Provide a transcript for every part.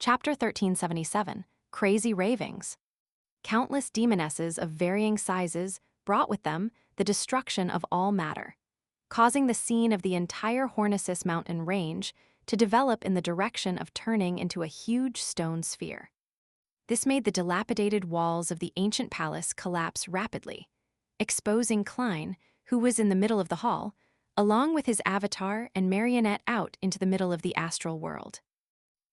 Chapter 1377, Crazy Ravings. Countless demonesses of varying sizes brought with them the destruction of all matter, causing the scene of the entire Hornisus mountain range to develop in the direction of turning into a huge stone sphere. This made the dilapidated walls of the ancient palace collapse rapidly, exposing Klein, who was in the middle of the hall, along with his avatar and marionette out into the middle of the astral world.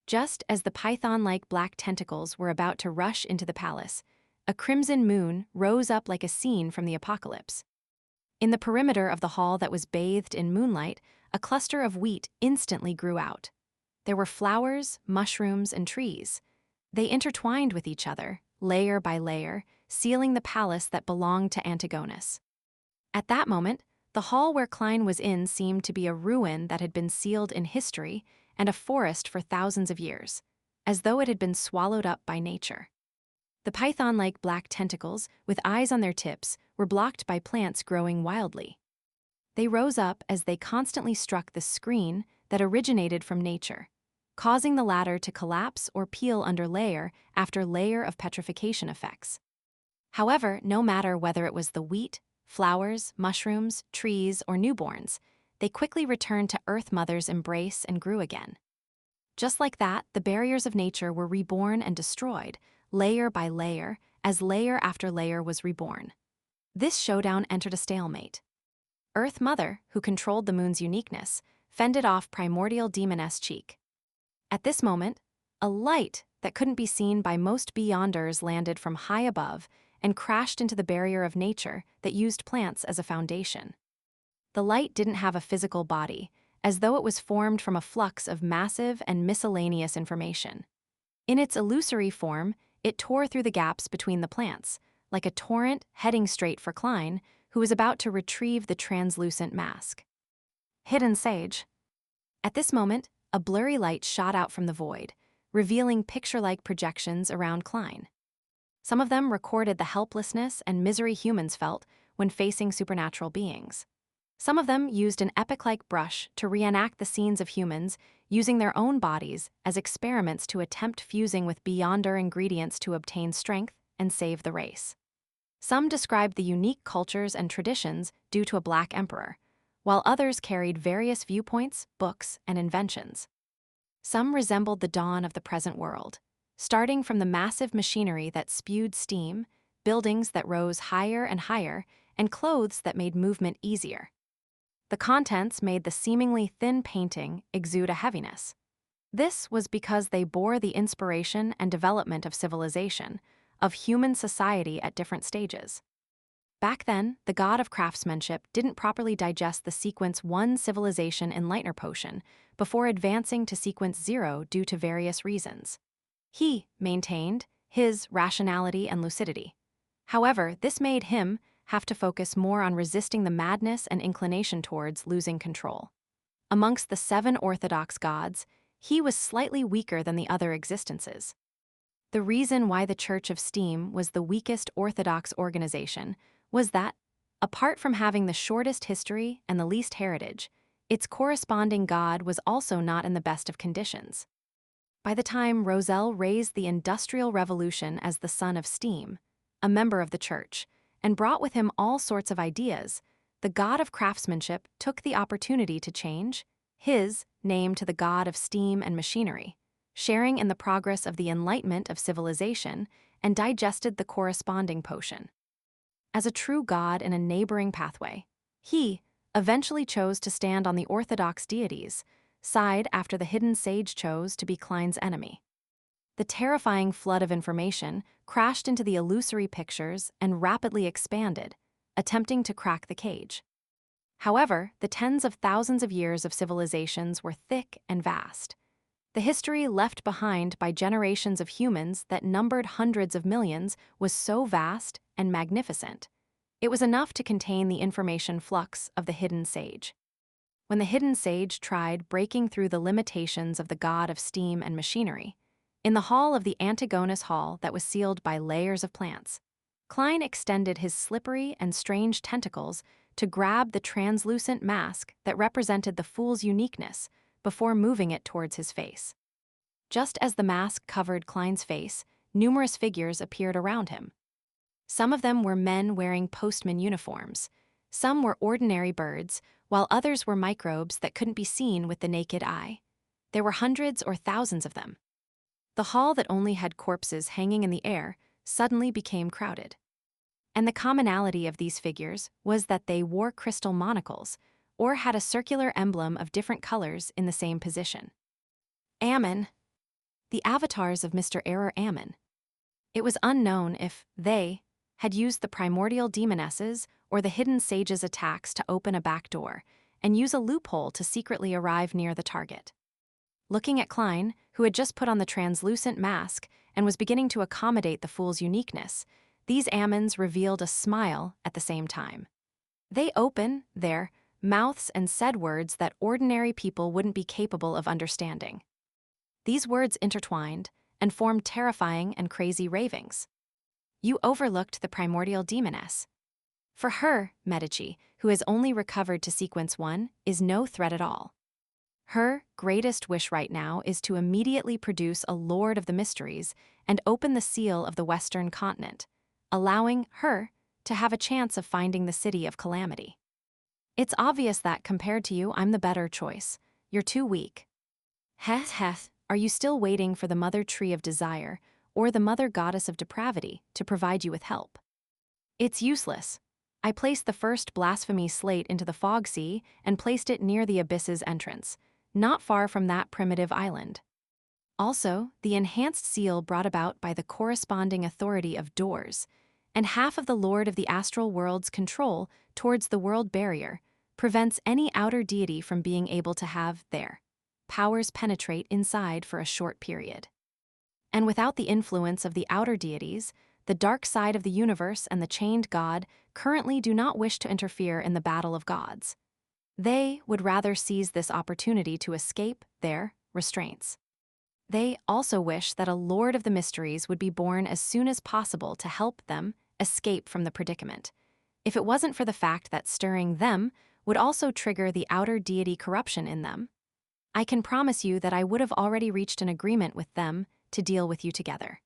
Just as the python-like black tentacles were about to rush into the palace, a crimson moon rose up like a scene from the apocalypse. In the perimeter of the hall that was bathed in moonlight, a cluster of wheat instantly grew out. There were flowers, mushrooms, and trees. They intertwined with each other, layer by layer, sealing the palace that belonged to Antigonus. At that moment, the hall where Klein was in seemed to be a ruin that had been sealed in history and a forest for thousands of years, as though it had been swallowed up by nature. The python-like black tentacles, with eyes on their tips, were blocked by plants growing wildly. They rose up as they constantly struck the screen that originated from nature, causing the latter to collapse or peel under layer after layer of petrification effects. However, no matter whether it was the wheat, flowers, mushrooms, trees, or newborns, they quickly returned to Earth Mother's embrace and grew again. Just like that, the barriers of nature were reborn and destroyed, layer by layer, as layer after layer was reborn. This showdown entered a stalemate. Earth Mother, who controlled the moon's uniqueness, fended off primordial demoness Cheek. At this moment, a light that couldn't be seen by most beyonders landed from high above and crashed into the barrier of nature that used plants as a foundation. The light didn't have a physical body, as though it was formed from a flux of massive and miscellaneous information. In its illusory form, it tore through the gaps between the plants, like a torrent heading straight for Klein, who was about to retrieve the translucent mask. Hidden Sage. At this moment, a blurry light shot out from the void, revealing picture-like projections around Klein. Some of them recorded the helplessness and misery humans felt when facing supernatural beings. Some of them used an epic-like brush to reenact the scenes of humans using their own bodies as experiments to attempt fusing with beyonder ingredients to obtain strength and save the race. Some described the unique cultures and traditions due to a black emperor, while others carried various viewpoints, books, and inventions. Some resembled the dawn of the present world, starting from the massive machinery that spewed steam, buildings that rose higher and higher, and clothes that made movement easier. The contents made the seemingly thin painting exude a heaviness. This was because they bore the inspiration and development of civilization, of human society at different stages. Back then, the god of craftsmanship didn't properly digest the sequence 1 civilization enlightener potion before advancing to sequence 0 due to various reasons. He maintained his rationality and lucidity. However, this made him have to focus more on resisting the madness and inclination towards losing control. Amongst the 7 orthodox gods, he was slightly weaker than the other existences. The reason why the Church of Steam was the weakest orthodox organization was that, apart from having the shortest history and the least heritage, its corresponding god was also not in the best of conditions. By the time Roselle raised the Industrial Revolution as the son of Steam, a member of the church, and brought with him all sorts of ideas, the god of craftsmanship took the opportunity to change his name to the god of steam and machinery, sharing in the progress of the enlightenment of civilization, and digested the corresponding potion. As a true god in a neighboring pathway, he eventually chose to stand on the orthodox deities' side after the hidden sage chose to be Klein's enemy. The terrifying flood of information crashed into the illusory pictures and rapidly expanded, attempting to crack the cage. However, the tens of thousands of years of civilizations were thick and vast. The history left behind by generations of humans that numbered hundreds of millions was so vast and magnificent. It was enough to contain the information flux of the hidden sage. When the hidden sage tried breaking through the limitations of the god of steam and machinery, in the hall of the Antigonus Hall that was sealed by layers of plants, Klein extended his slippery and strange tentacles to grab the translucent mask that represented the fool's uniqueness before moving it towards his face. Just as the mask covered Klein's face, numerous figures appeared around him. Some of them were men wearing postman uniforms. Some were ordinary birds, while others were microbes that couldn't be seen with the naked eye. There were hundreds or thousands of them. The hall that only had corpses hanging in the air suddenly became crowded. And the commonality of these figures was that they wore crystal monocles, or had a circular emblem of different colors in the same position. Ammon. The avatars of Mr. Error Ammon. It was unknown if they had used the primordial demonesses or the hidden sage's attacks to open a back door and use a loophole to secretly arrive near the target. Looking at Klein, who had just put on the translucent mask and was beginning to accommodate the fool's uniqueness, these Ammons revealed a smile at the same time. They opened their mouths and said words that ordinary people wouldn't be capable of understanding. These words intertwined and formed terrifying and crazy ravings. You overlooked the primordial demoness. For her, Medici, who has only recovered to sequence 1, is no threat at all. Her greatest wish right now is to immediately produce a Lord of the Mysteries and open the seal of the Western continent, allowing her to have a chance of finding the City of Calamity. It's obvious that, compared to you, I'm the better choice. You're too weak. Heth, are you still waiting for the Mother Tree of Desire or the Mother Goddess of Depravity to provide you with help? It's useless. I placed the first blasphemy slate into the fog sea and placed it near the abyss's entrance, not far from that primitive island. Also, the enhanced seal brought about by the corresponding authority of doors, and half of the Lord of the Astral World's control towards the world barrier, prevents any outer deity from being able to have their powers penetrate inside for a short period. And without the influence of the outer deities, the dark side of the universe and the chained god currently do not wish to interfere in the battle of gods. They would rather seize this opportunity to escape their restraints. They also wish that a Lord of the Mysteries would be born as soon as possible to help them escape from the predicament, if it wasn't for the fact that stirring them would also trigger the outer deity corruption in them. I can promise you that I would have already reached an agreement with them to deal with you together.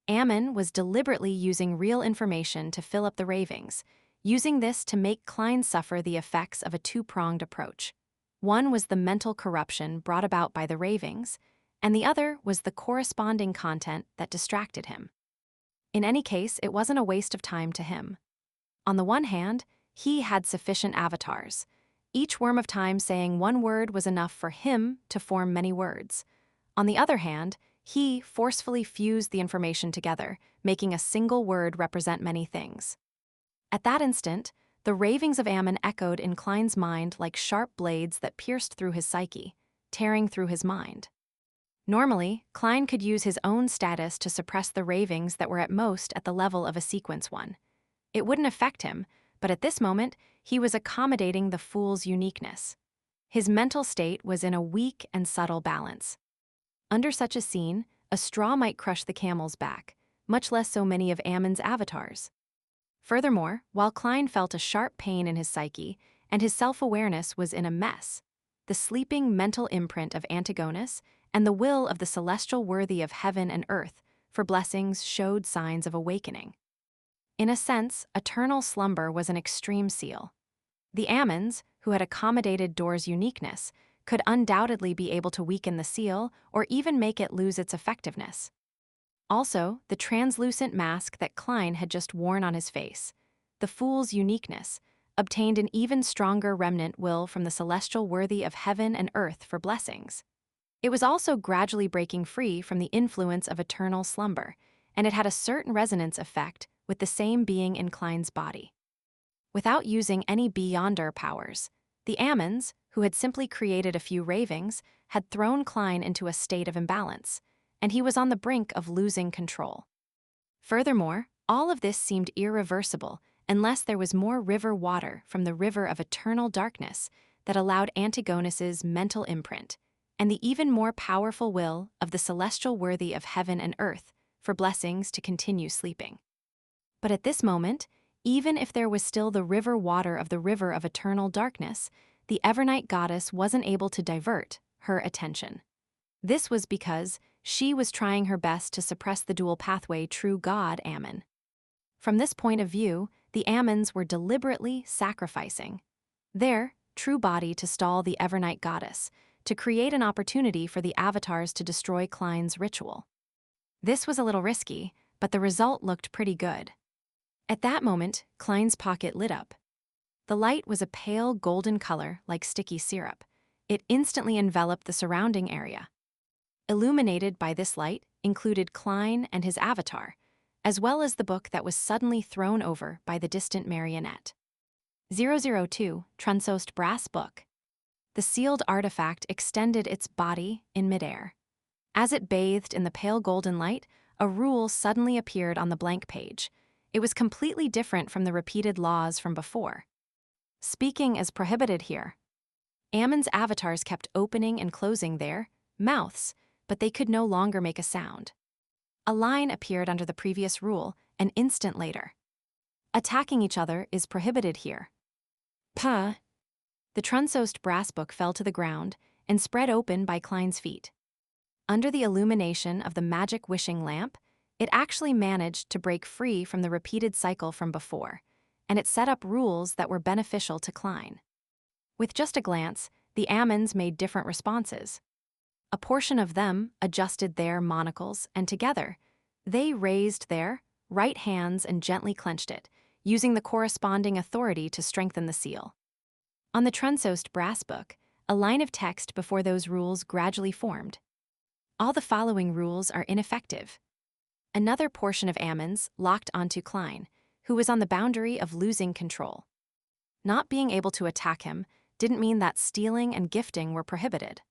Ammon was deliberately using real information to fill up the ravings, using this to make Klein suffer the effects of a two-pronged approach. One was the mental corruption brought about by the ravings, and the other was the corresponding content that distracted him. In any case, it wasn't a waste of time to him. On the one hand, he had sufficient avatars. Each worm of time saying one word was enough for him to form many words. On the other hand, he forcefully fused the information together, making a single word represent many things. At that instant, the ravings of Ammon echoed in Klein's mind like sharp blades that pierced through his psyche, tearing through his mind. Normally, Klein could use his own status to suppress the ravings that were at most at the level of a sequence 1. It wouldn't affect him, but at this moment, he was accommodating the fool's uniqueness. His mental state was in a weak and subtle balance. Under such a scene, a straw might crush the camel's back, much less so many of Ammon's avatars. Furthermore, while Klein felt a sharp pain in his psyche and his self-awareness was in a mess, the sleeping mental imprint of Antigonus and the will of the celestial worthy of heaven and earth for blessings showed signs of awakening. In a sense, eternal slumber was an extreme seal. The Ammons, who had accommodated Door's uniqueness, could undoubtedly be able to weaken the seal or even make it lose its effectiveness. Also, the translucent mask that Klein had just worn on his face, the fool's uniqueness, obtained an even stronger remnant will from the celestial worthy of heaven and earth for blessings. It was also gradually breaking free from the influence of eternal slumber, and it had a certain resonance effect with the same being in Klein's body. Without using any beyonder powers, the Ammons, who had simply created a few ravings, had thrown Klein into a state of imbalance, and he was on the brink of losing control. Furthermore, all of this seemed irreversible unless there was more river water from the river of eternal darkness that allowed Antigonus's mental imprint and the even more powerful will of the celestial worthy of heaven and earth for blessings to continue sleeping. But at this moment, even if there was still the river water of the river of eternal darkness, the Evernight goddess wasn't able to divert her attention. This was because she was trying her best to suppress the dual pathway true god Ammon. From this point of view, the Ammons were deliberately sacrificing their true body to stall the Evernight goddess, to create an opportunity for the avatars to destroy Klein's ritual. This was a little risky, but the result looked pretty good. At that moment, Klein's pocket lit up. The light was a pale golden color like sticky syrup. It instantly enveloped the surrounding area. Illuminated by this light included Klein and his avatar, as well as the book that was suddenly thrown over by the distant marionette. 002 Trunsost Brass Book. The sealed artifact extended its body in midair. As it bathed in the pale golden light, a rule suddenly appeared on the blank page. It was completely different from the repeated laws from before. Speaking is prohibited here. Ammon's avatars kept opening and closing their mouths, but they could no longer make a sound. A line appeared under the previous rule an instant later. Attacking each other is prohibited here. Puh! The Trunsost brass book fell to the ground and spread open by Klein's feet. Under the illumination of the magic wishing lamp, it actually managed to break free from the repeated cycle from before, and it set up rules that were beneficial to Klein. With just a glance, the Ammons made different responses. A portion of them adjusted their monocles, and together, they raised their right hands and gently clenched it, using the corresponding authority to strengthen the seal. On the Trunsost brass book, a line of text before those rules gradually formed. All the following rules are ineffective. Another portion of Ammon's locked onto Klein, who was on the boundary of losing control. Not being able to attack him didn't mean that stealing and gifting were prohibited.